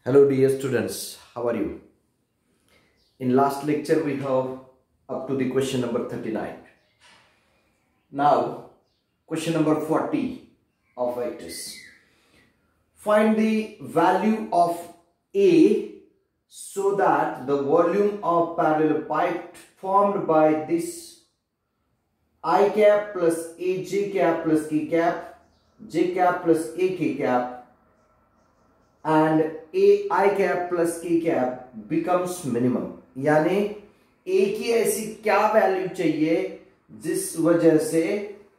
Hello dear students, how are you? In last lecture we have up to the question number 39. Now question number 40 of it is, find the value of A so that the volume of parallel pipe formed by this I cap plus A j cap plus K cap, J cap plus A K cap and A I cap plus K cap becomes minimum. यानी A की ऐसी क्या value चाहिए जिस वजह से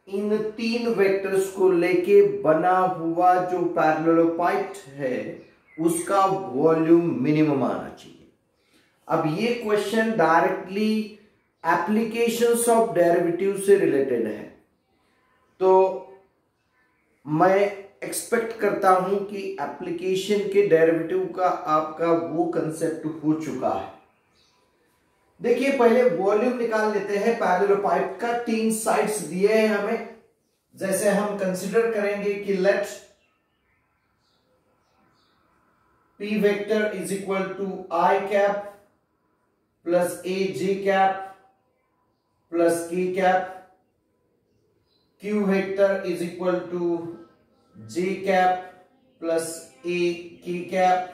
इन तीन vectors को लेके बना हुआ जो पैरेललोपाइड है उसका वॉल्यूम मिनिमम आना चाहिए। अब ये question directly applications of derivative से रिलेटेड है, तो मैं एक्सपेक्ट करता हूं कि एप्लीकेशन के डेरिवेटिव का आपका वो कंसेप्ट हो चुका है। देखिए पहले वॉल्यूम निकाल लेते हैं पैरेललोपाइड का। तीन साइड्स दिए हैं हमें, जैसे हम कंसीडर करेंगे कि let P vector is equal to I cap plus A J cap plus K cap, Q vector is equal to J cap plus A K cap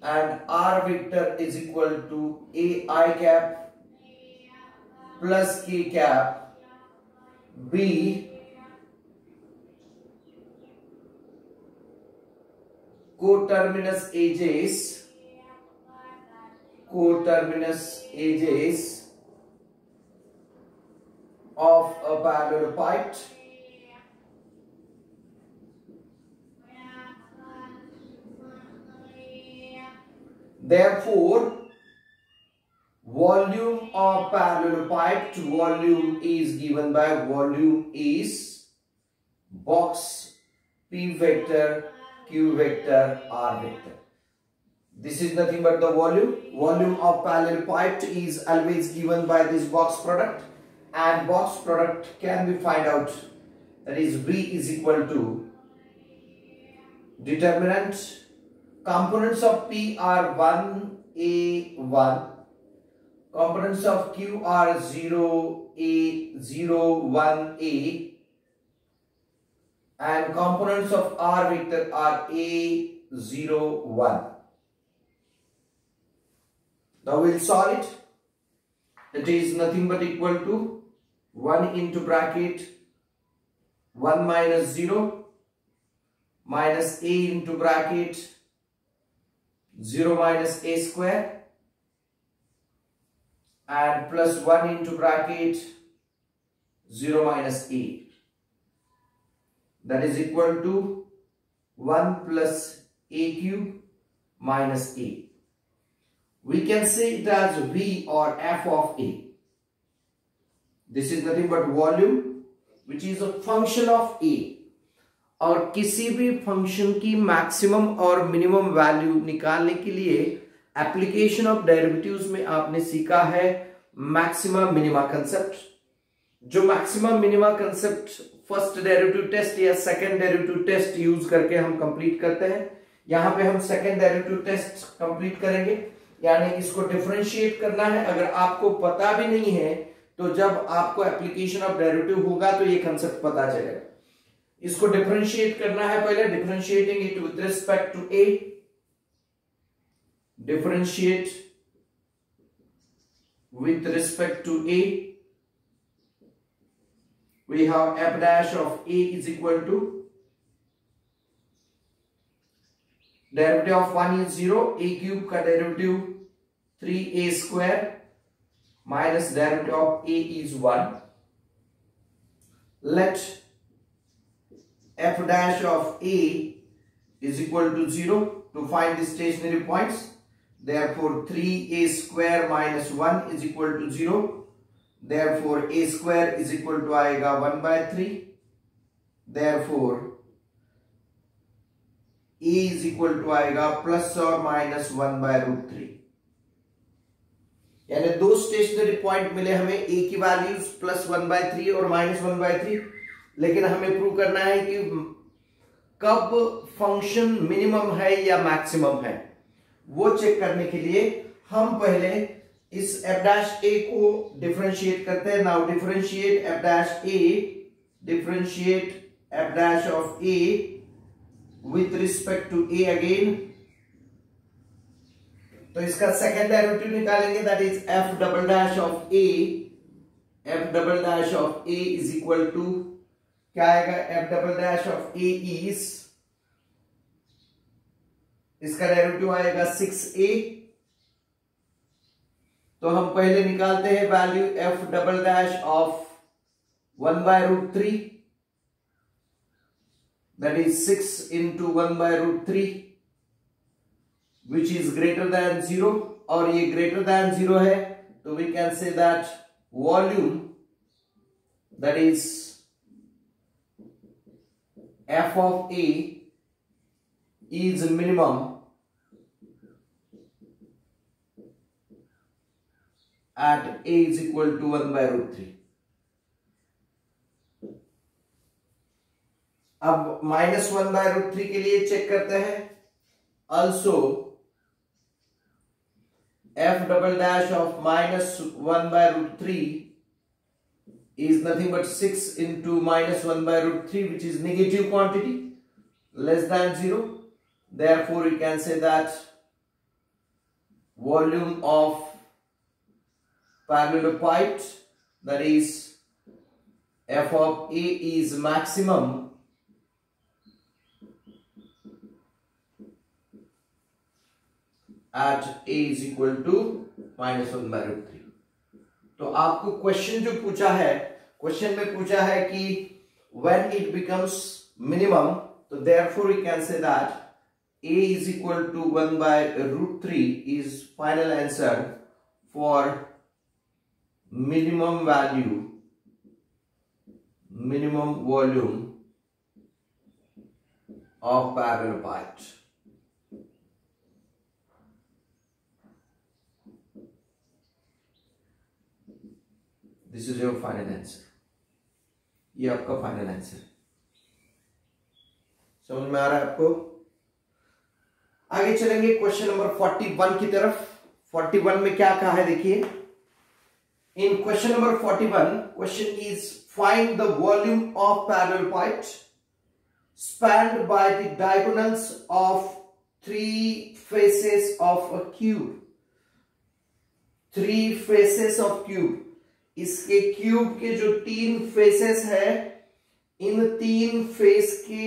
and R vector is equal to A I cap plus K cap B coterminous edges of a parallelepiped Therefore, volume of parallelepiped volume is given by volume is box P vector, Q vector, R vector. This is nothing but the volume. Volume of parallelepiped is always given by this box product, and box product can be find out. That is V is equal to determinant. Components of P are 1A1, components of Q are 0A, 0, 1A, and components of R vector are A, 0, 1. Now we'll solve it. It is nothing but equal to 1 into bracket 1 minus 0 minus A into bracket 0 minus A square and plus 1 into bracket 0 minus A. That is equal to 1 plus A cube minus A. We can say it as V or F of A. This is nothing but volume which is a function of A. और किसी भी function की maximum और minimum value निकालने के लिए application of derivatives में आपने सीखा है मैक्सिमा मिनिमा कंसेप्ट। जो maxima minima concept first derivative test या सेकंड डेरिवेटिव टेस्ट यूज करके हम कंप्लीट करते हैं। यहां पे हम सेकंड डेरिवेटिव टेस्ट कंप्लीट करेंगे, यानी इसको डिफरेंशिएट करना है। अगर आपको पता भी नहीं है तो जब आपको एप्लीकेशन ऑफ डेरिवेटिव होगा तो ये कंसेप्ट पता चलेगा। इसको डिफरेंशिएट करना है, पहले differentiating it with respect to A, differentiate with respect to A, we have f dash of A is equal to derivative of 1 is 0, A cube का derivative 3A square minus derivative of A is 1. Let f dash of A is equal to 0 to find the stationary points. Therefore 3A square minus 1 is equal to 0. Therefore A square is equal to आएगा 1 by 3. Therefore A is equal to आएगा plus or minus 1 by root 3. यानी दो stationary point मिले हमें, A की values plus 1 by 3 और minus 1 by 3, लेकिन हमें प्रूव करना है कि कब फंक्शन मिनिमम है या मैक्सिमम है वो चेक करने के लिए हम पहले इस f डैश a को डिफरेंशिएट करते हैं. Now differentiate f dash a, differentiate f dash of a with respect to a again. तो इसका सेकेंड डेरिवेटिव निकालेंगे, that is f double dash of a. f double dash of a is equal to क्या आएगा, f double dash of a is, इसका derivative आएगा 6a. तो हम पहले निकालते हैं value f double dash of 1/√3, that is 6 into 1/√3 which is greater than 0, और ये greater than 0 है तो we can say that volume, that is f of a is minimum at a is equal to 1/√3. अब -1/√3 के लिए check करते हैं. Also f double dash of -1/√3 is nothing but 6 into -1/√3, which is negative quantity, less than 0. Therefore we can say that volume of parallelepiped, that is f of a is maximum at a is equal to -1/√3. तो आपको question जो पूछा है, question में पूछा है कि when it becomes minimum, तो therefore we can say that a is equal to 1/√3 is final answer for minimum value, minimum volume of parallelepiped. This is your final answer. ये आपका फाइनल आंसर. समझ में आ रहा है आपको? आगे चलेंगे क्वेश्चन नंबर 41 की तरफ. 41 में क्या कहा है देखिए. In question number 41, question is find the volume of parallelepiped spanned by the diagonals of 3 faces of a cube. 3 faces of cube. इसके क्यूब के जो 3 फेसेस है, इन 3 फेस के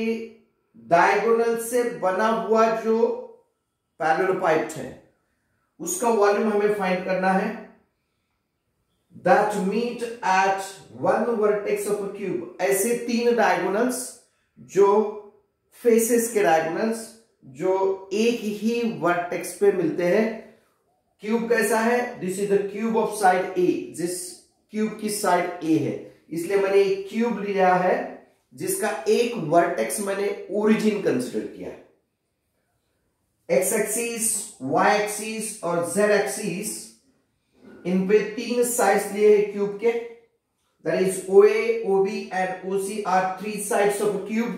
डायगोनल से बना हुआ जो पैरेललोपाइड है उसका वॉल्यूम हमें फाइंड करना है. That meet at one vertex of a cube. ऐसे 3 डायगोनल्स, जो फेसेस के डायगोनल्स जो एक ही वर्टेक्स पे मिलते हैं. क्यूब कैसा है, this is the cube of side A. जिस क्यूब की साइड ए है, इसलिए मैंने एक क्यूब लिया है जिसका एक वर्टेक्स मैंने ओरिजिन कंसीडर किया है. एक्स एक्सिस, वाई एक्सिस और जेड एक्सिस, इन पे 3 साइड्स लिए हैं क्यूब के. That is OA, OB and OC are 3 sides of a cube,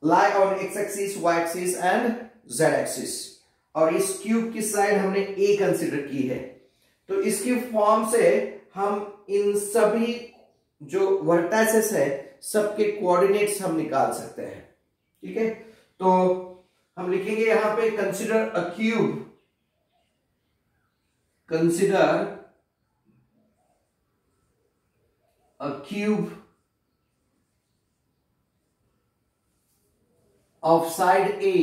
lie on X axis, Y axis and Z axis. और इस क्यूब की साइड हमने A कंसीडर की है. तो इसकी फॉर्म से हम इन सभी जो वर्टाइसेस है सबके कोऑर्डिनेट्स हम निकाल सकते हैं. ठीक है, तो हम लिखेंगे यहां पे consider a cube, consider a cube of side A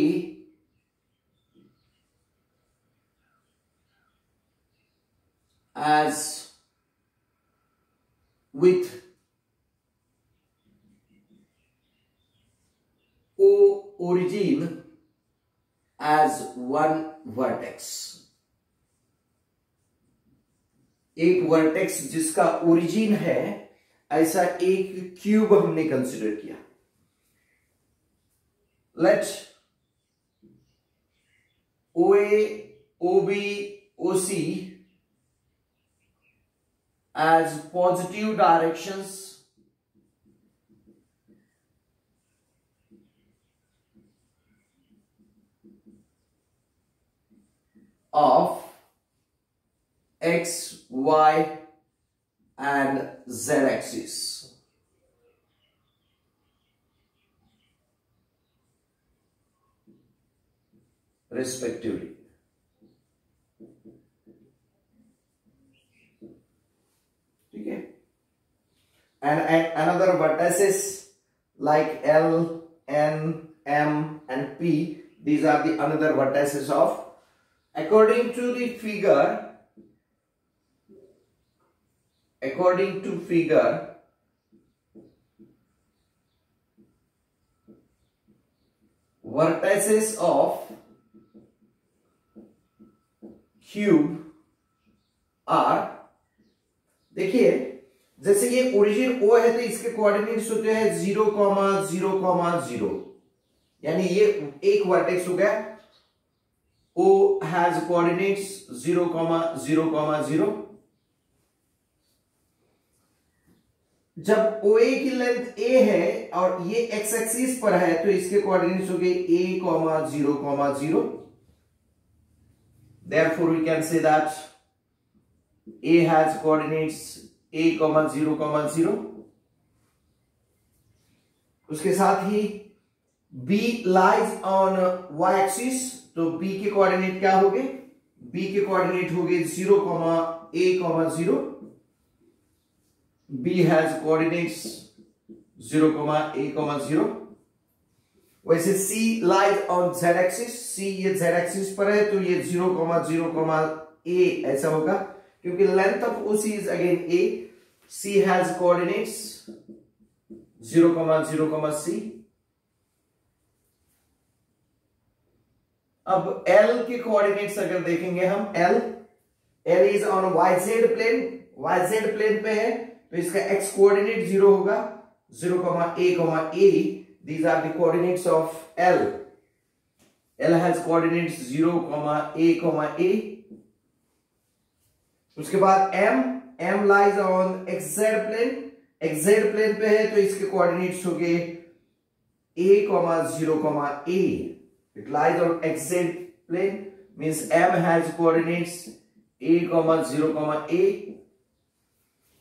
as with O origin as one vertex. एक वर्टेक्स जिसका ओरिजिन है, ऐसा एक क्यूब हमने कंसीडर किया. Let OA, OB, OC as positive directions of x, y and z axis. Respectively. Okay. And another vertices like L, N, M and P, these are the another vertices of, according to figure, vertices of cube are, देखिए जैसे ये origin ओ है तो इसके coordinates होते हैं 0,0,0, यानी ये एक वर्टेक्स हो गया, ओ हैज कोऑर्डिनेट्स 0,0,0। जब OA की लेंथ a है और ये x एक्सिस पर है तो इसके कोऑर्डिनेट्स हो गए a, 0,0,0। Therefore, we can say that A has coordinates a, 0,0। उसके साथ ही B lies on y axis, तो B के कोऑर्डिनेट क्या हो गए? B के कोऑर्डिनेट हो गए 0,a,0। B has coordinates 0,a,0। वैसे C lies on z axis, C ये z axis पर है तो ये 0,0,a ऐसा होगा, क्योंकि length of OC is again a। C has coordinates 0,0,c। अब L के कोऑर्डिनेट्स अगर देखेंगे हम, L is on YZ plane, YZ plane पे है तो इसका x कोऑर्डिनेट 0 होगा, 0,a,a। These are the coordinates of L. L has coordinates 0,a,a। उसके बाद M lies on XZ plane, XZ plane पे है तो इसके coordinates हो गए a, 0,a। It lies on XZ plane, means M has coordinates a, 0,a।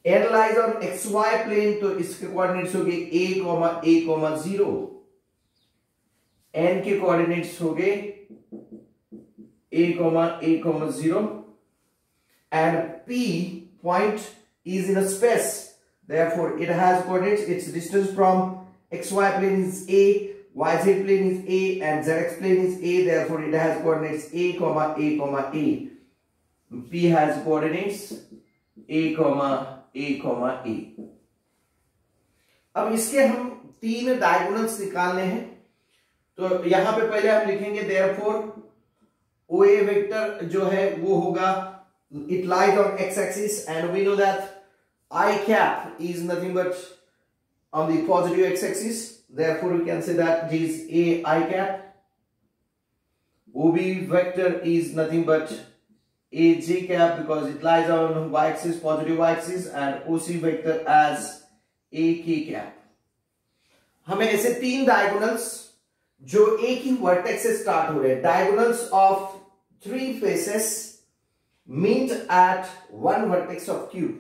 N lies on XY plane तो इसके कोऑर्डिनेट्स हो गए a, 0। N के कोऑर्डिनेट्स हो गए a, 0। and P point is in a space, therefore it has coordinates, its distance from XY plane is a, YZ plane is a and ZX plane is a, therefore it has coordinates a, a। P has coordinates a, a। अब इसके हम तीन diagonals निकालने हैं, तो यहां पे पहले हम लिखेंगे देयरफॉर OA वेक्टर जो है वो होगा, it lies on x axis and we know that I cap is nothing but on the positive x axis, therefore we can say that this is a I cap। OB vector is nothing but a j cap because it lies on y axis, positive y axis, and OC vector as a k cap। हमें ऐसे तीन diagonals जो एक ही vertex से start हो रहे हैं, diagonals of 3 faces meet at one vertex of cube,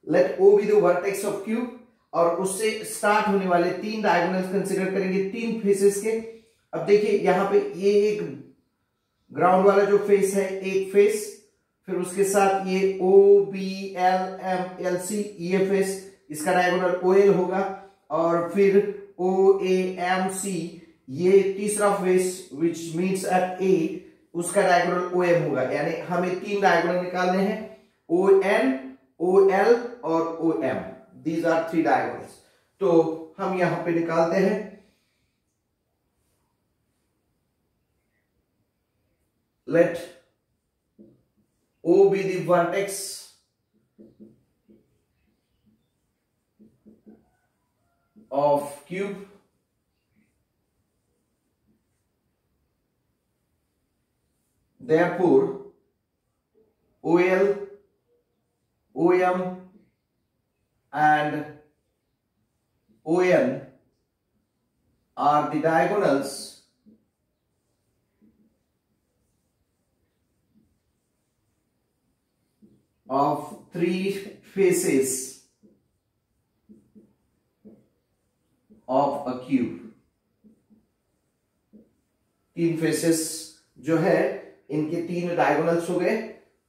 let O be the vertex of cube, और उससे स्टार्ट होने वाले तीन डायगोनल्स कंसीडर करेंगे तीन फेसेस के। अब देखिए यहां पे ये एक ग्राउंड वाला जो फेस है एक फेस, फिर उसके साथ ये O, B, L, M, L, C ये फेस, इसका डायगोनल OL होगा, और फिर O, A, M, C ये तीसरा face which meets eight A, उसका डायगोनल OM होगा। यानी हमें तीन डायगोनल निकालने हैं, ON, OL और OM। These are 3 diagonals। तो हम यहां पे निकालते हैं, let O be the vertex of cube, therefore OL, OM and ON are the diagonals of three faces of a cube. तीन फेसेस जो है इनके तीन डायगोनल्स हो गए,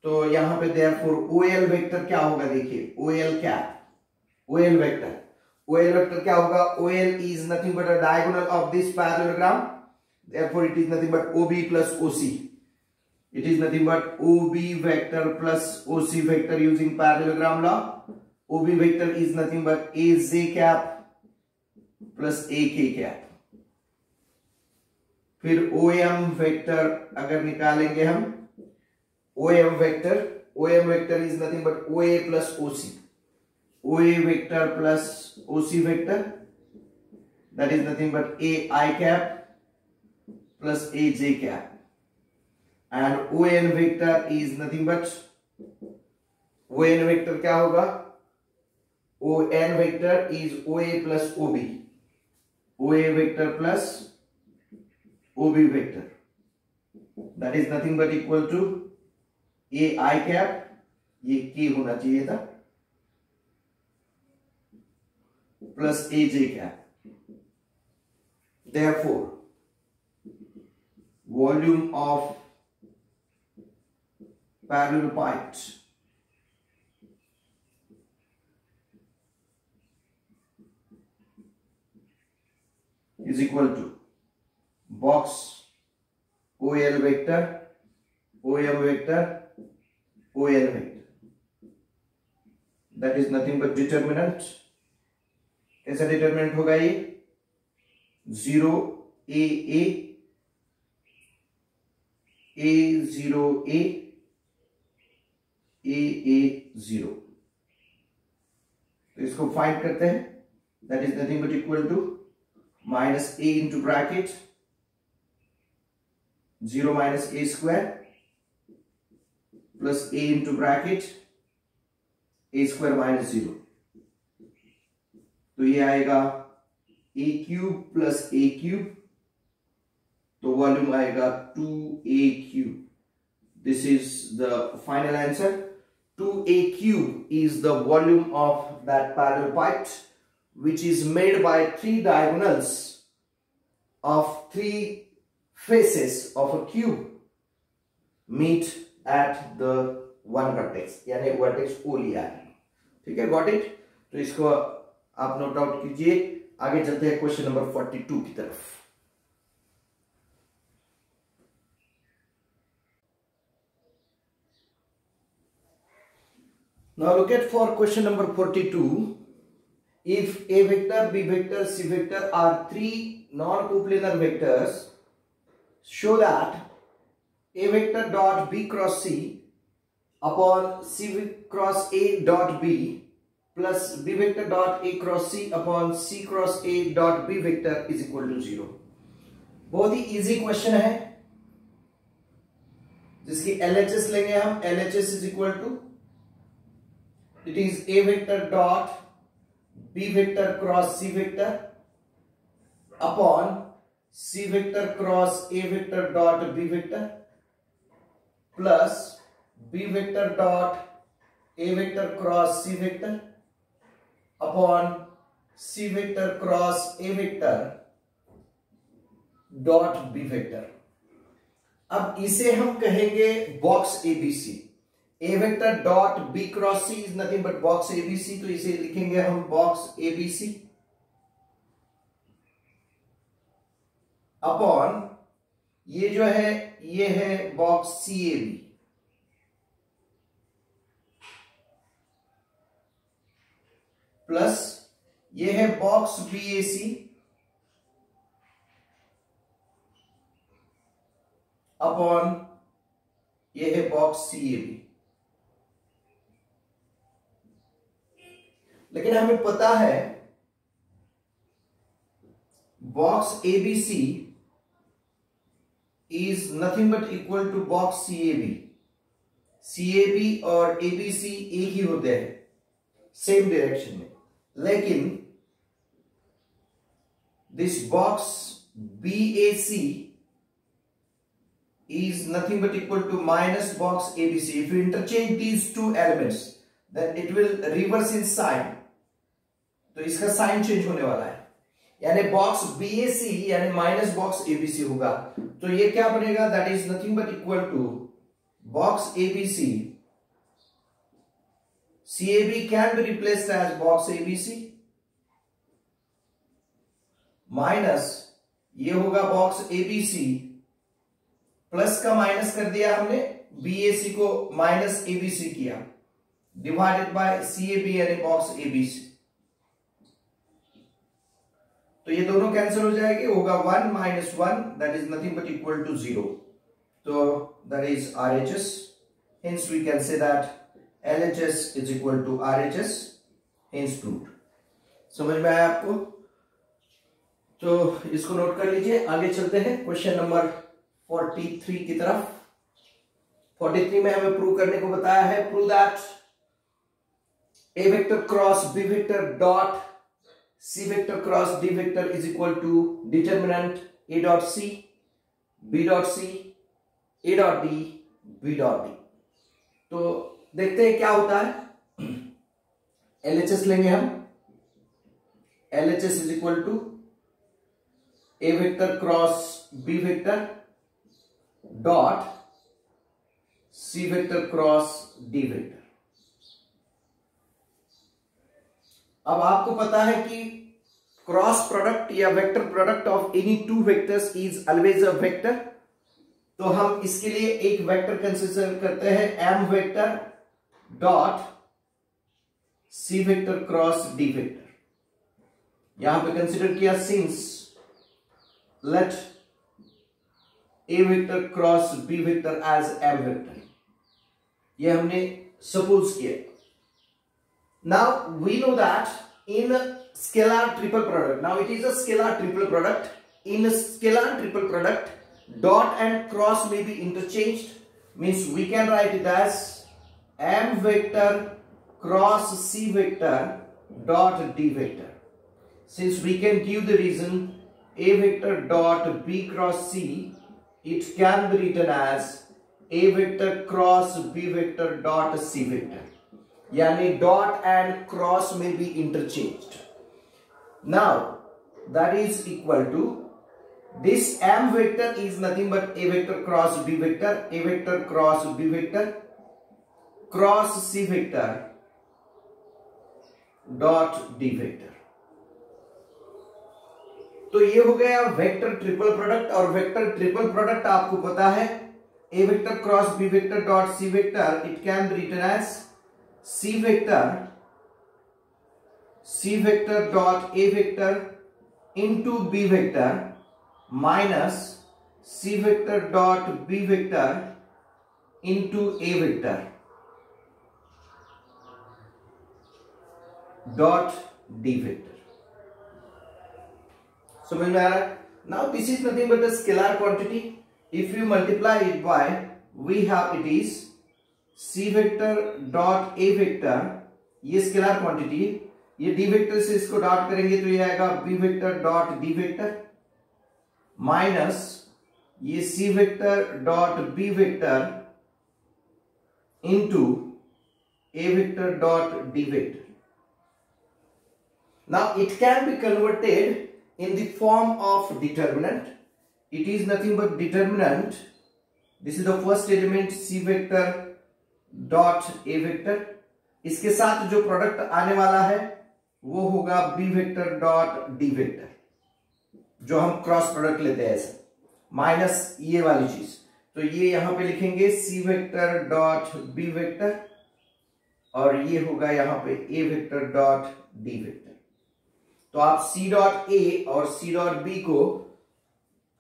तो यहां पे देयरफॉर OL वेक्टर क्या होगा, देखिए OL कैप, OL वेक्टर क्या होगा, OL is nothing but a diagonal of this parallelogram, therefore it is nothing but OB plus OC. It is nothing but OB vector plus OC vector using parallelogram law. OB vector is nothing but AJ cap plus AK cap. फिर OM vector अगर निकालेंगे हम, OM vector is nothing but OA plus OC. OA vector plus OC vector, that is nothing but AI cap plus AJ cap. And ON vector is nothing but, ON vector क्या होगा, ON vector is OA plus OB, OA vector plus OB vector, that is nothing but equal to AI cap, ये K होना चाहिए था, plus AJ cap. Therefore volume of parallelepiped is equal to box OL vector, OM vector, OL vector, that is nothing but determinant. कैसा determinant होगा ये, 0 AA A0 A AA0, तो इसको find करते हैं, that is nothing but equal to minus A into bracket 0 minus A square plus A into bracket A square minus 0, तो ये आएगा A cube plus A cube, तो वॉल्यूम आएगा 2A cube. This is the final answer. 2A cube is the volume of that parallelepiped, which is made by three diagonals of three faces of a cube meet at the one vertex, यानी vertex O लिया है. ठीक है, got it. तो इसको आप note out कीजिए. आगे चलते हैं क्वेश्चन नंबर 42 की तरफ. Now look at for question number 42. If A vector, B vector, C vector are three non-coplanar vectors, show that A vector dot B cross C upon C cross A dot B plus B vector dot A cross C upon C cross A dot B vector is equal to 0. बहुत ही easy question है जिसकी LHS लेंगे हम. LHS is equal to, it is A vector dot B vector cross C vector upon C vector cross A vector dot B vector plus B vector dot A vector cross C vector upon C vector cross A vector dot B vector. अब इसे हम कहेंगे box ABC. A vector dot B cross C is nothing but box ABC, तो इसे लिखेंगे हम box ABC upon ये जो है ये है बॉक्स CAB प्लस ये है बॉक्स BAC अपॉन ये है बॉक्स CAB. लेकिन हमें पता है box ABC is nothing but equal to box CAB. CAB और ABC एक ही होते हैं सेम डायरेक्शन में, लेकिन this box BAC is nothing but equal to minus box ABC. If you interchange these two elements, then it will reverse in sign. तो इसका sign change होने वाला है, यानी बॉक्स BAC यानी माइनस बॉक्स ABC होगा. तो ये क्या बनेगा? That is nothing but equal to box ABC. CAB can be replaced as box ABC minus ये होगा बॉक्स ABC, प्लस का माइनस कर दिया हमने, BAC को माइनस ABC किया, डिवाइडेड बाय CAB यानी बॉक्स ABC. तो ये दोनों कैंसिल हो जाएंगे, होगा 1 minus 1 that is nothing but equal to 0. तो that is RHS. Hence we can say that LHS is equal to RHS. Hence proved. समझ में आया आपको? तो इसको नोट कर लीजिए. आगे चलते हैं क्वेश्चन नंबर 43 की तरफ. 43 में हमें प्रूव करने को बताया है, prove that A vector cross B vector dot C vector cross D vector is equal to determinant A dot C, B dot C, A dot D, B dot D. तो देखते हैं क्या होता है. LHS लेंगे हम. LHS is equal to A vector cross B vector dot C vector cross D vector. अब आपको पता है कि क्रॉस प्रोडक्ट या vector product of any two vectors is always a vector. तो हम इसके लिए एक वेक्टर कंसीडर करते हैं, M vector dot C vector cross D vector. यहां पे कंसीडर किया since let A vector cross B vector as M vector. ये हमने सपोज किया. Now we know that in scalar triple product, now it is a scalar triple product. In a scalar triple product, dot and cross may be interchanged. Means we can write it as M vector cross C vector dot D vector. Since we can give the reason A vector dot B cross C, it can be written as A vector cross B vector dot C vector. यानी dot and cross में भी interchanged. Now that is equal to this M vector is nothing but A vector cross B vector, A vector cross B vector cross C vector dot D vector. तो ये हो गया vector triple product. और vector triple product आपको पता है, A vector cross B vector dot C vector, it can be written as C vector dot A vector into B vector minus C vector dot B vector into A vector dot D vector. समझ में आ रहा है? Now this is nothing but a scalar quantity. If you multiply it by, we have it is C vector dot A vector, ये scalar quantity है. ये D vector से इसको dot करेंगे तो ये आएगा B vector dot D vector minus ये C vector dot B vector into A vector dot D vector. Now it can be converted in the form of determinant. It is nothing but determinant. This is the first element C vector dot A vector. इसके साथ जो product आने वाला है वो होगा B vector dot D vector, जो हम क्रॉस प्रोडक्ट लेते हैं ऐसा, माइनस ये वाली चीज. तो ये यहां पे लिखेंगे C vector dot B vector और ये होगा यहां पे A vector dot D vector. तो आप C डॉट A और C डॉट B को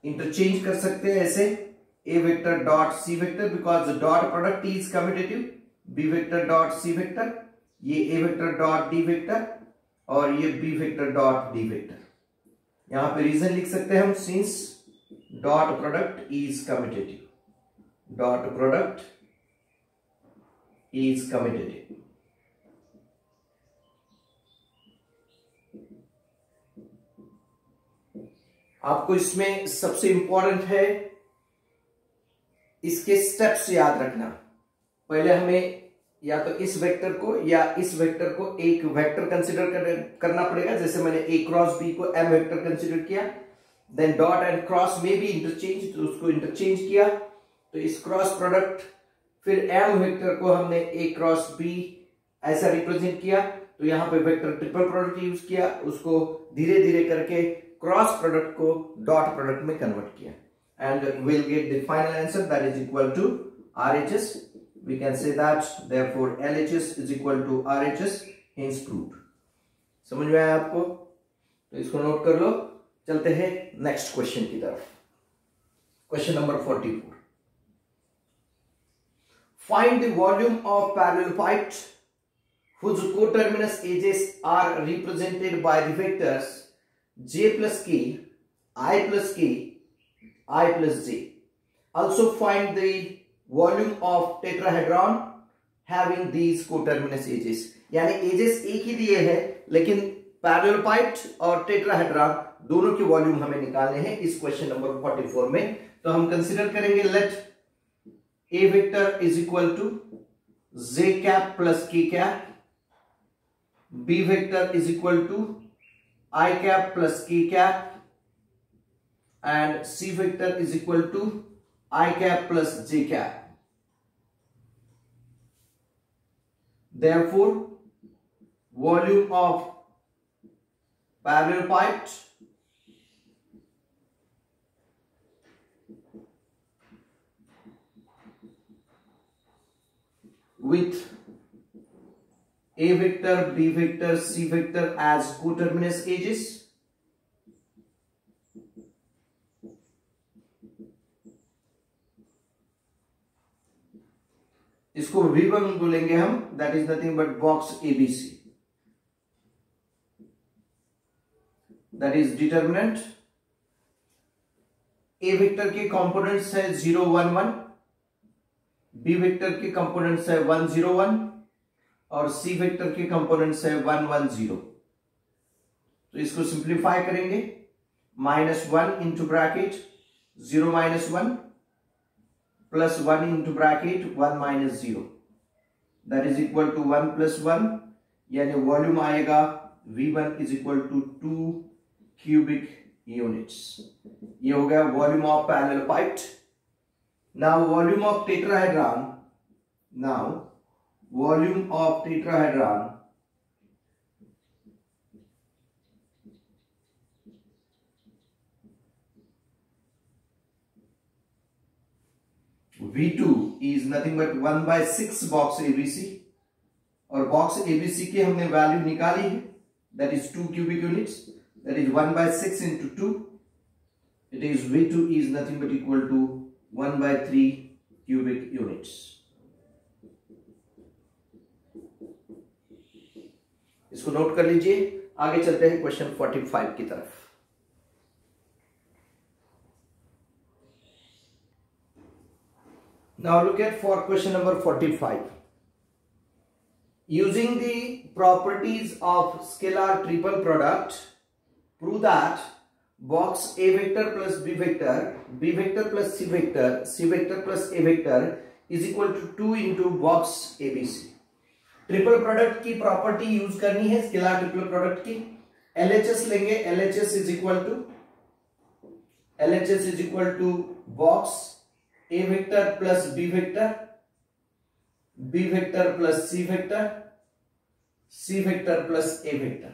इंटरचेंज कर सकते हैं ऐसे, A vector dot C vector, because dot product is commutative. B vector dot C vector, ये A vector dot D vector और ये B vector dot D vector. यहां पे रीजन लिख सकते हैं हम, since dot product is commutative. Dot product is commutative. आपको इसमें सबसे इंपॉर्टेंट है इसके स्टेप्स याद रखना। पहले हमें या तो इस वेक्टर को या इस वेक्टर को एक वेक्टर कंसिडर करना पड़ेगा, जैसे मैंने a क्रॉस b को m वेक्टर कंसिडर किया, देन डॉट एंड क्रॉस में भी इंटरचेंज, तो उसको इंटरचेंज किया, तो इस क्रॉस प्रोडक्ट, फिर m वेक्टर को हमने a क्रॉस b ऐसा रिप्रेजेंट किया, तो यहां पे वेक्टर ट्रिपल प्रोडक्ट यूज किया, उसको धीरे धीरे करके cross product co dot product में कन्वर्ट किया, and we'll get the final answer that is equal to RHS. We can say that therefore LHS is equal to RHS, hence proved. समझ में आया आपको? तो इसको नोट कर लो। चलते हैं नेक्स्ट क्वेश्चन की तरफ। Question number 44। Find the volume of parallel pipes whose coterminous edges are represented by the vectors j plus k, I plus k, I plus j. Also find the volume of tetrahedron having these coterminous edges. यानी edges एक ही दिए हैं, लेकिन parallel piped और tetrahedron दोनों के volume हमें निकालने हैं इस क्वेश्चन नंबर 44 में। तो हम कंसीडर करेंगे, let A vector is equal to J cap plus K cap, B vector is equal to I cap plus K cap, and C vector is equal to I cap plus J cap. Therefore, volume of parallel pipes with A vector, B vector, C vector as coterminous edges इसको V1 बोलेंगे हम, that is nothing but box ABC, that is determinant. A vector के components है 0 1 1, B vector के components है 1 0 1 और C vector के components है 1 1 0। तो इसको सिंप्लीफाई करेंगे, -1 into bracket 0 -1 plus 1 into bracket 1 minus 0, that is equal to 1 plus 1, यानी वॉल्यूम आएगा V1 is equal to 2 cubic units। ये हो गया volume of parallel piped. Now volume of tetrahedron, now volume of tetrahedron V2 is nothing but 1 by 6 box ABC, और box ABC की हमने value निकाली है, that is 2 cubic units, that is 1 by 6 into 2, it is V2 is nothing but equal to 1 by 3 cubic units। इसको note कर लीजिए। आगे चलते हैं क्वेश्चन 45 की तरफ। Now look at for question number 45. Using the properties of scalar triple product, prove that box A vector plus B vector, B vector plus C vector, C vector plus A vector is equal to 2 into box ABC. Triple product की property use करनी है, scalar triple product की। LHS लेंगे, LHS is equal to box A vector plus B vector, B vector plus C vector, C vector plus A vector।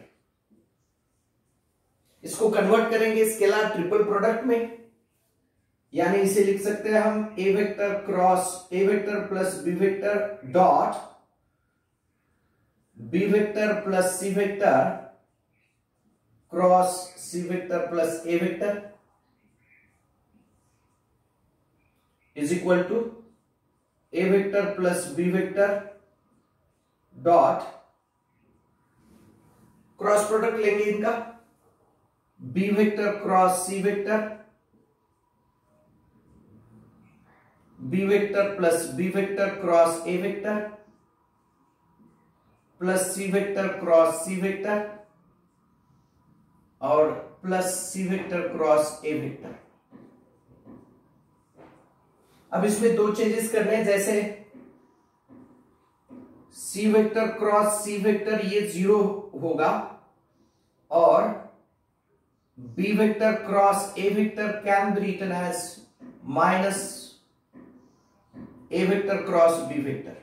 इसको convert करेंगे scalar triple product में, यानी इसे लिख सकते हैं हम A vector cross A vector plus B vector dot B vector plus C vector cross C vector plus A vector is equal to A vector plus B vector dot cross product लेंगे इनका, B vector cross C vector, B vector plus B vector cross A vector plus C vector cross C vector और plus C vector cross A vector। अब इसमें दो changes करने हैं, जैसे C vector cross C vector ये 0 होगा और B vector cross A vector can be written as minus A vector cross B vector.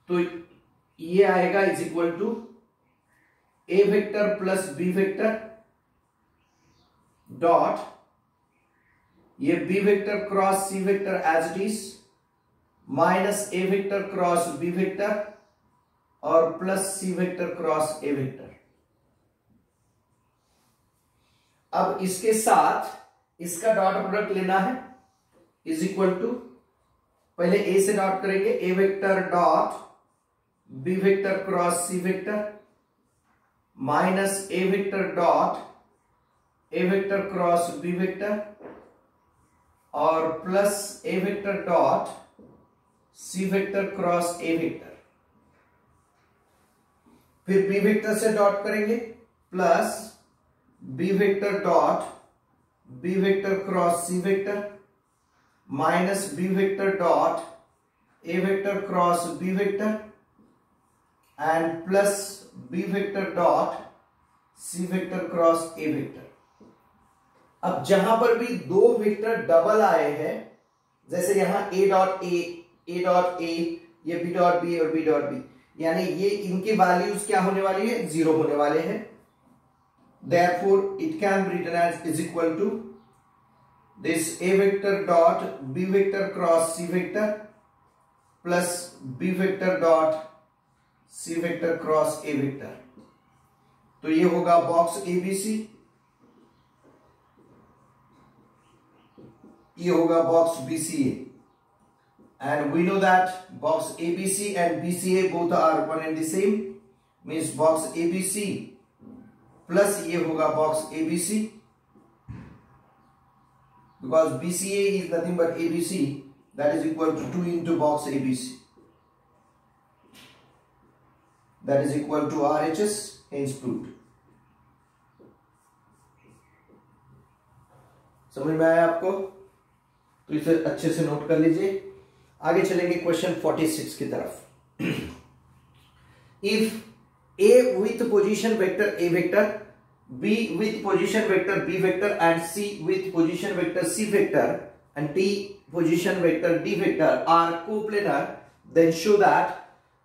तो ये आएगा is equal to A vector plus B vector dot ये B vector cross C vector as it is minus A vector cross B vector और plus C vector cross A vector. अब इसके साथ इसका dot product लेना है is equal to, पहले ए से डॉट करेंगे, A vector dot B vector cross C vector minus A vector dot A vector cross B vector और plus A vector dot C vector cross A vector. फिर B vector से dot करेंगे plus B vector dot B vector cross C vector minus B vector dot A vector cross B vector and plus B vector dot C vector cross A vector. अब जहां पर भी दो vector double आए हैं, जैसे यहां ए डॉट ए, ये बी डॉट बी और बी डॉट बी, यानी ये इनके वैल्यूज क्या होने वाली है, 0 होने वाले हैं। Therefore, it can be written as is equal to this a vector dot b vector cross c vector plus b vector dot c vector cross a vector। तो ये होगा बॉक्स ABC, ये होगा box BCA, and we know that box ABC and BCA both are one and the same, means box ABC plus ये होगा box ABC, because BCA is nothing but ABC, that is equal to 2 into box ABC, that is equal to RHS, hence proved। समझ में आया आपको? तो इसे अच्छे से नोट कर लीजिए। आगे चलेंगे क्वेश्चन 46 की तरफ। If A with position vector A vector, B with position vector B vector and C with position vector C vector and D position vector D vector are coplanar, then show that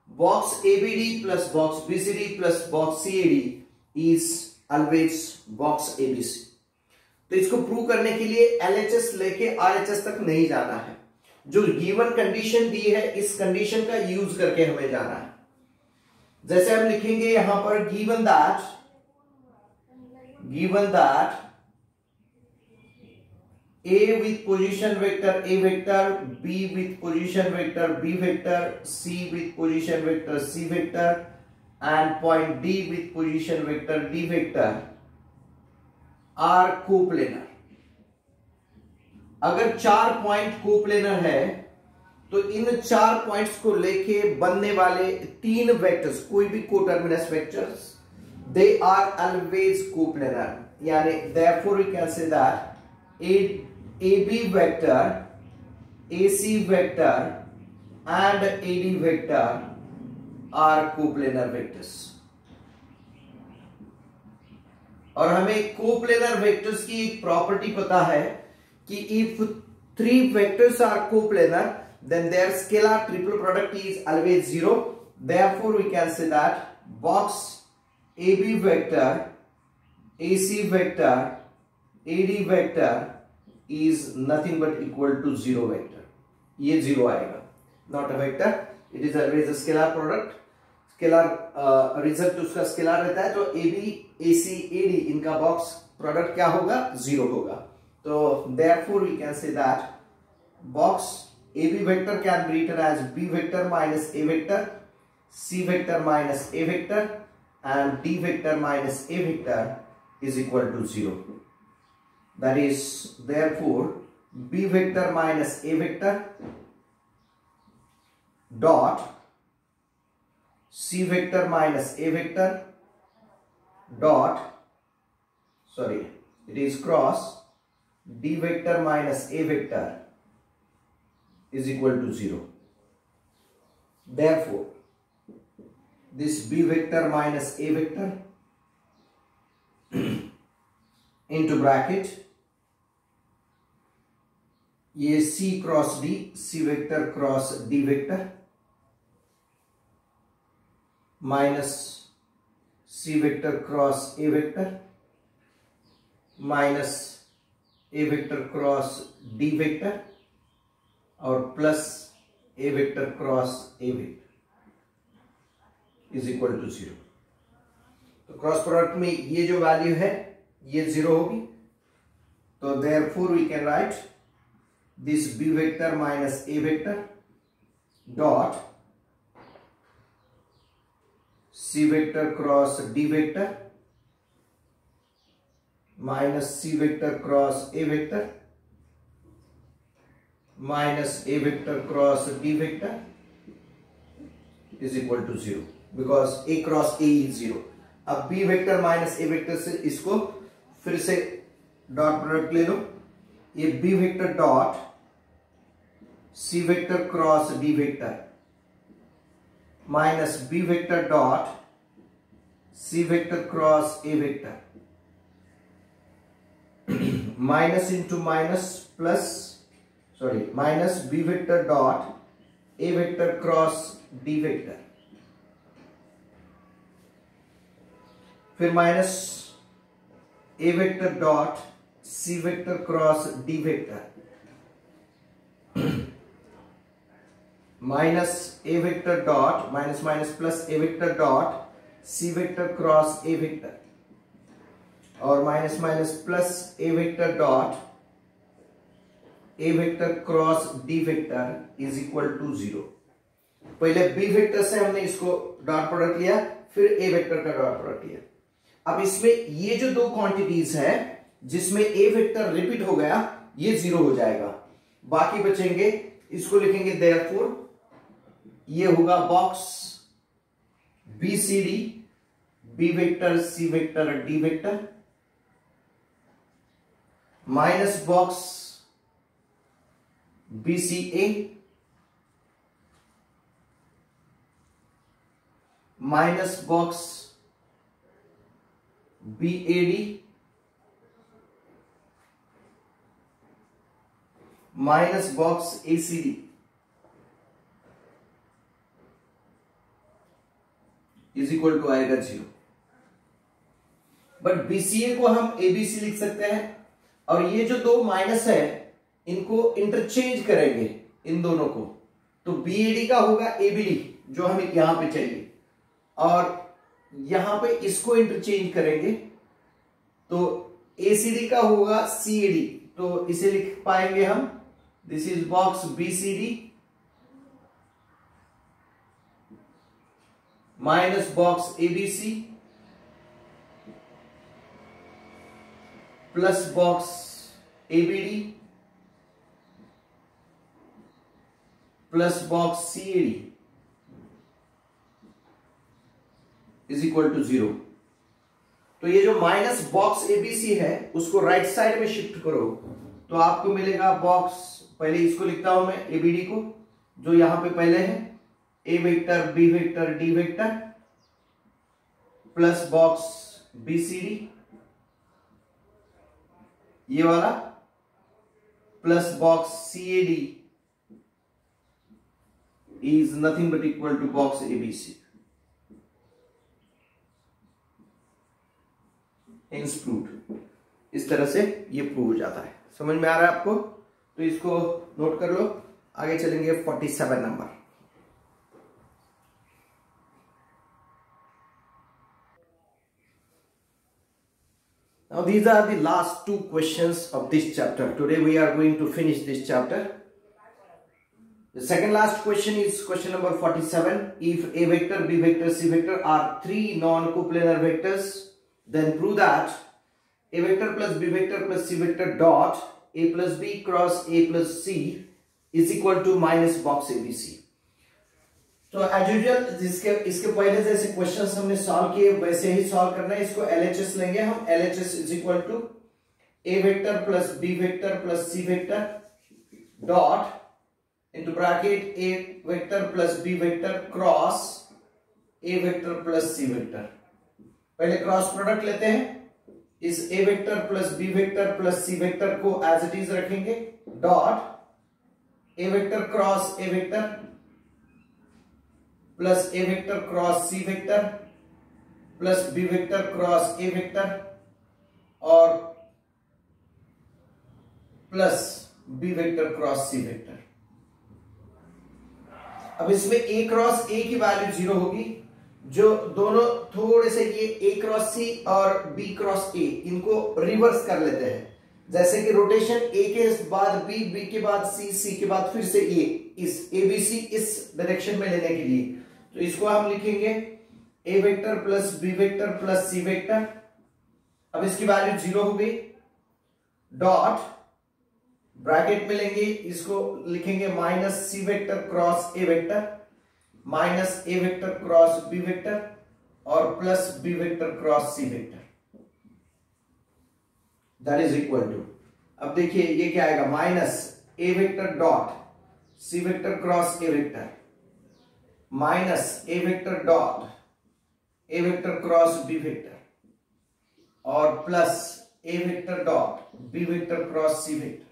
box ABD plus box BCD plus box CAD is always box ABC। तो इसको prove करने के लिए LHS लेके RHS तक नहीं जाना है, जो गिवन कंडीशन दी है इस कंडीशन का यूज करके हमें जाना है। जैसे हम लिखेंगे यहां पर given that A with position vector A vector, B with position vector B vector, C with position vector C vector and point D with position vector D vector are coplanar। अगर 4 पॉइंट कोप्लेनर है तो इन 4 points को लेके बनने वाले 3 vectors, कोई भी coterminous vectors, they are always coplanar, यानी therefore we can say that AB vector, AC vector and AD vector are coplanar vectors। और हमें कोप्लेनर वेक्टर्स की एक प्रॉपर्टी पता है कि if 3 vectors are coplanar then their scalar triple product is always 0। Therefore we can say that box AB vector, AC vector, AD vector is nothing but equal to 0 vector। ये 0 आएगा, not a vector, it is always a scalar product। Scalar result उसका scalar रहता है, तो AB AC AD इनका box product क्या होगा, 0 होगा। तो therefore we can say that box AB vector can be written as B vector minus A vector, C vector minus A vector and D vector minus A vector is equal to 0। That is therefore B vector minus A vector dot C vector minus A vector dot, sorry, it is cross d vector minus a vector is equal to 0. Therefore, this b vector minus a vector into bracket, ये c cross d, c vector cross d vector minus c vector cross a vector minus a vector cross d vector और plus a vector cross a vector is equal to 0. तो cross product में ये जो value है ये 0 होगी. तो therefore we can write this b vector minus a vector dot c vector cross d vector minus c vector cross a vector minus a vector cross d vector is equal to 0 because a cross a is 0. अब b vector minus a vector से इसको फिर से dot product ले लो. ये b vector dot c vector cross d vector minus b vector dot c vector cross a vector minus into minus plus minus b vector dot a vector cross d vector फिर minus a vector dot c vector cross d vector minus a vector dot minus minus plus a vector dot c vector cross a vector और minus minus plus a vector dot a vector cross d vector is equal to 0. पहले b vector से हमने इसको dot product लिया, फिर a vector का dot product लिया. अब इसमें ये जो दो क्वांटिटीज है जिसमें a वेक्टर रिपीट हो गया ये 0 हो जाएगा. बाकी बचेंगे, इसको लिखेंगे देयरफॉर ये होगा box B C D, B vector C vector D vector minus box B C A minus box B A D minus box A C D is equal to आएगा 0. बट बीसीए को हम ABC लिख सकते हैं और ये जो दो माइनस है इनको इंटरचेंज करेंगे इन दोनों को, तो बीएडी का होगा एबीडी जो हमें यहां पे चाहिए और यहां पे इसको इंटरचेंज करेंगे तो एसीडी का होगा सीएडी. तो इसे लिख पाएंगे हम this is box BCD minus box ABC plus box ABD plus box CAD is equal to 0. तो ये जो माइनस बॉक्स एबीसी है उसको राइट साइड में शिफ्ट करो तो आपको मिलेगा बॉक्स, पहले इसको लिखता हूं मैं एबीडी को जो यहां पे पहले है A vector B vector D vector plus box BCD ये वाला plus box CAD is nothing but equal to box ABC. Hence proved. इस तरह से ये प्रूव हो जाता है. समझ में आ रहा है आपको? तो इसको नोट कर लो. आगे चलेंगे 47 number. Now these are the last two questions of this chapter. Today we are going to finish this chapter. The second last question is question number 47. If a vector, b vector, c vector are three non-coplanar vectors, then prove that a vector plus b vector plus c vector dot a plus b cross a plus c is equal to minus box abc. तो as usual इसके पहले जैसे questions हमने solve किए वैसे ही solve करना है. इसको LHS लेंगे हम. LHS is equal to A vector plus B vector plus C vector dot into bracket A vector plus B vector cross A vector plus C vector। पहले क्रॉस प्रोडक्ट लेते हैं, इस A vector plus B vector plus C vector को as it is रखेंगे dot A vector cross A vector plus A vector cross C vector plus B vector cross A vector और plus B vector cross C vector. अब इसमें A cross A की value 0 होगी, जो दोनों थोड़े से ये A क्रॉस C और B क्रॉस A इनको रिवर्स कर लेते हैं, जैसे कि रोटेशन A के बाद B, B के बाद C, C के बाद फिर से A, इस ABC इस डायरेक्शन में लेने के लिए तो इसको हम लिखेंगे A vector plus B vector plus C vector. अब इसकी वैल्यू 0 हो गई डॉट ब्रैकेट में लेंगे, इसको लिखेंगे minus C vector cross A vector minus A vector cross B vector और plus B vector cross C vector, that is equal to, अब देखिए ये क्या आएगा, minus A vector dot C vector cross A vector minus A vector dot A vector cross B vector और plus A vector dot B vector cross C vector.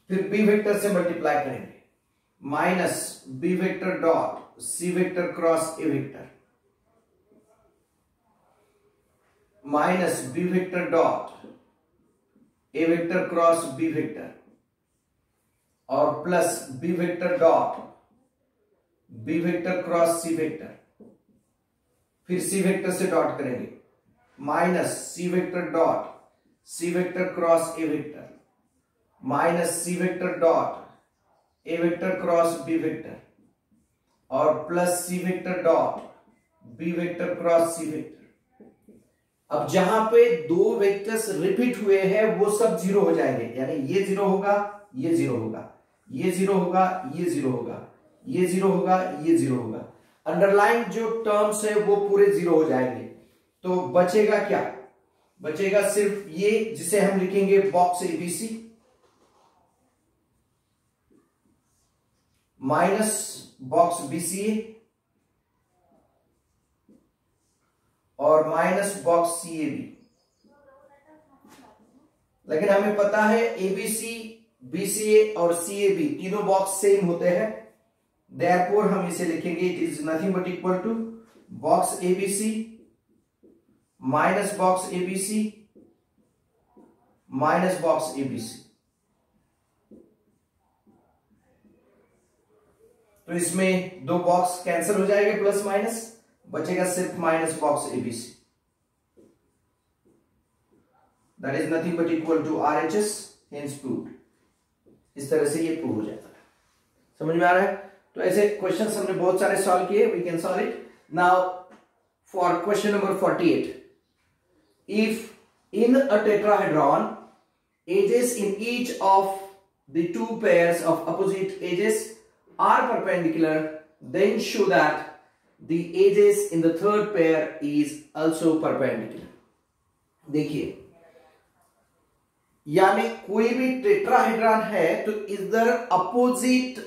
फिर B vector से multiply करेंगे, minus B vector dot C vector cross A vector minus B vector dot A vector cross B vector और plus B vector dot B vector cross C vector. फिर C vector से dot करेंगे, minus C vector dot C vector cross A vector minus C vector dot A vector cross B vector और plus C vector dot B vector cross C vector. अब जहां पे दो vectors repeat हुए हैं वो सब जीरो हो जाएंगे, यानी ये जीरो होगा, ये जीरो होगा, ये जीरो होगा, ये जीरो होगा, ये जीरो होगा, ये जीरो होगा, अंडरलाइन जो टर्म्स है वो पूरे जीरो हो जाएंगे। तो बचेगा क्या, बचेगा सिर्फ ये जिसे हम लिखेंगे box ABC minus box BCA और माइनस बॉक्स CAB। लेकिन हमें पता है ABC, BCA और CAB तीनों बॉक्स सेम होते हैं, देयरफॉर हम इसे लिखेंगे it is nothing but equal to box ABC minus box ABC minus box ABC। तो इसमें दो बॉक्स कैंसिल हो जाएंगे प्लस माइनस, बचेगा सिर्फ minus box ABC, that is nothing but equal to RHS, hence proved. इस तरह से ये प्रूव हो जाता है। समझ में आ रहा है? तो ऐसे क्वेश्चंस हमने बहुत सारे सॉल्व किए, we can solve it now for question number 48। If in a tetrahedron edges in each of the two pairs of opposite edges are perpendicular, then show that the edges in the third pair is also perpendicular। देखिए, यानी कोई भी tetrahedron है तो इधर opposite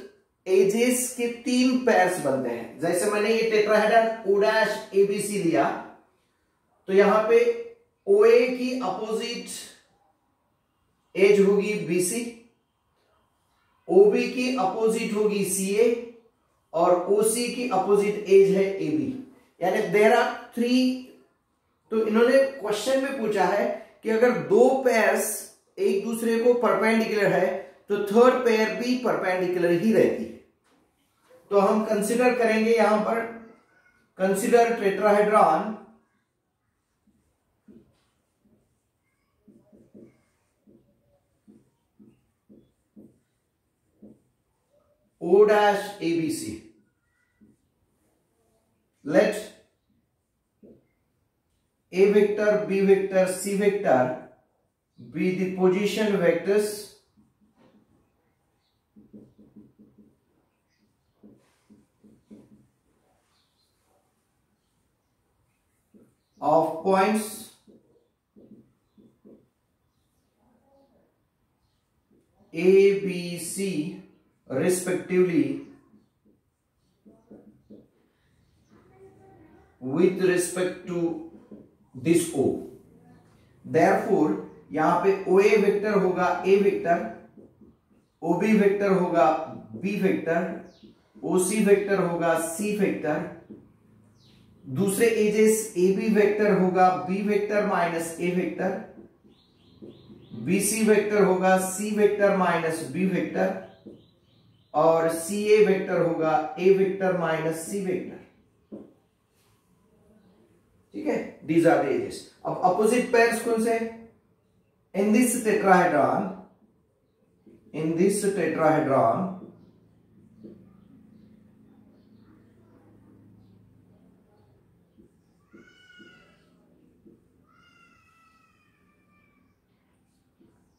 edges के तीन pairs बनते हैं। जैसे मैंने ये टेट्राहेड्रॉन O डैश ABC लिया तो यहां पे OA की अपोजिट एज होगी BC, OB की अपोजिट होगी CA और OC की अपोजिट एज है AB, यानी देयर आर थ्री। तो इन्होंने क्वेश्चन में पूछा है कि अगर दो पेयर्स एक दूसरे को परपेंडिकुलर है तो थर्ड पेयर भी परपेंडिकुलर ही रहती है। तो हम कंसीडर करेंगे यहां पर, consider tetrahedron O dash ABC, let A vector, B vector, C vector be the position vectors of points A, B, C respectively with respect to this O. Therefore यहां पे OA वेक्टर होगा A vector, OB vector होगा B vector, OC vector होगा C vector, दूसरे edges AB vector होगा B vector minus A vector, BC vector होगा C vector minus B vector, और CA vector होगा A vector minus C vector. ठीक है, these are the edges. अब opposite pairs कौन से? In this tetrahedron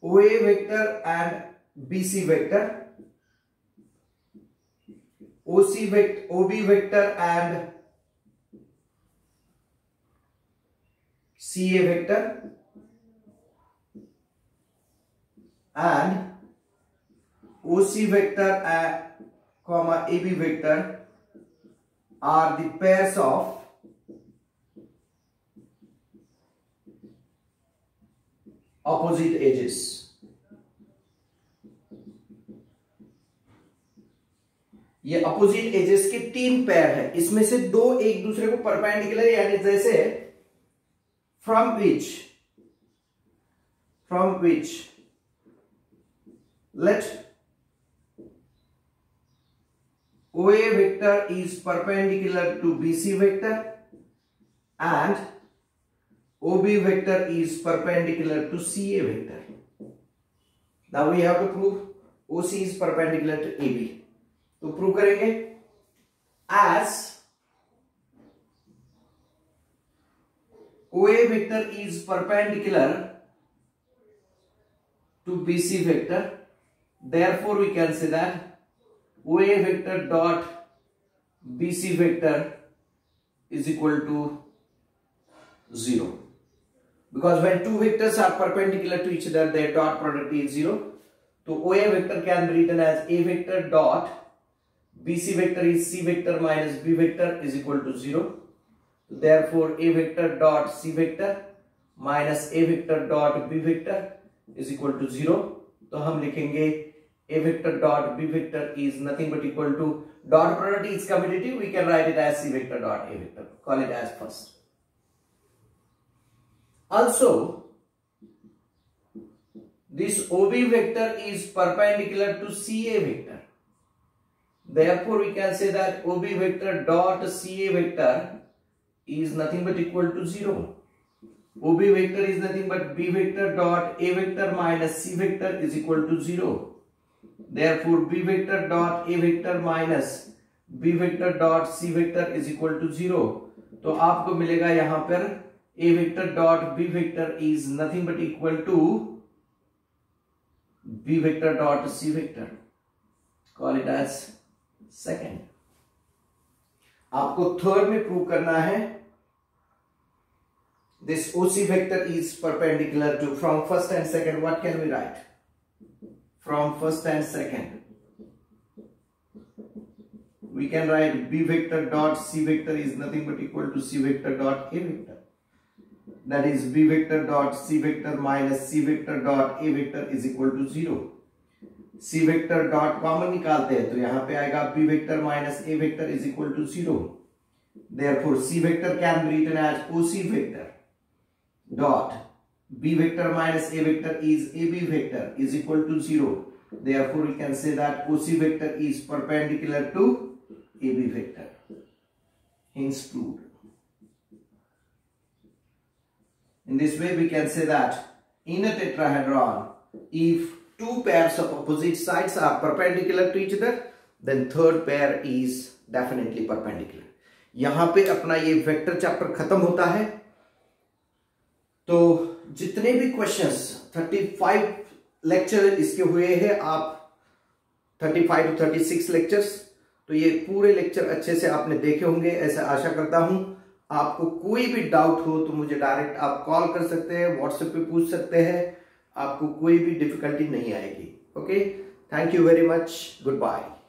OA vector and BC vector, OB vector and CA vector, and OC vector and comma AB vector are the pairs of opposite edges. ये opposite edges के 3 pair है, इसमें से 2 एक दूसरे को परपेंडिकुलर, यानी जैसे from which let OA vector is perpendicular to BC vector and OB vector is perpendicular to CA vector. Now we have to prove OC is perpendicular to AB. तो प्रूव करेंगे as OA vector is perpendicular to BC vector, therefore we can say that OA vector dot BC vector is equal to 0, because when two vectors are perpendicular to each other their dot product is 0. So OA vector can be written as A vector dot BC vector is C vector minus B vector is equal to 0. Therefore A vector dot C vector minus A vector dot B vector is equal to 0. तो हम लिखेंगे A vector dot B vector is nothing but equal to, dot product is commutative, we can write it as C vector dot A vector, call it as first. Also this OB vector is perpendicular to CA vector, therefore we can say that OB vector dot CA vector is nothing but equal to 0. OB vector is nothing but B vector dot A vector minus C vector is equal to 0. Therefore B vector dot A vector minus B vector dot C vector is equal to 0. तो आपको मिलेगा यहां पर A vector dot B vector is nothing but equal to B vector dot C vector, call it as second. आपको third में prove करना है this OC vector is perpendicular to, from first and second what can we write? From first and second we can write B vector dot C vector is nothing but equal to C vector dot A vector, that is B vector dot C vector minus C vector dot A vector is equal to 0. C vector dot common निकालते हैं तो यहां पे आएगा B vector minus A vector is equal to 0. Therefore C vector can be written as OC vector dot B vector minus A vector is AB vector is equal to 0. Therefore we can say that OC vector is perpendicular to AB vector, hence proved. In this way we can say that in a tetrahedron if two pairs of opposite sides are perpendicular to each other then third pair is definitely perpendicular. यहां पे अपना ये vector chapter खत्म होता है। तो जितने भी क्वेश्चंस 35 लेक्चर इसके हुए हैं, आप 35 to 36 लेक्चर्स, तो ये पूरे लेक्चर अच्छे से आपने देखे होंगे ऐसा आशा करता हूं। आपको कोई भी डाउट हो तो मुझे डायरेक्ट आप कॉल कर सकते हैं, व्हाट्सएप पे पूछ सकते हैं, आपको कोई भी डिफिकल्टी नहीं आएगी। Okay, thank you very much. Goodbye.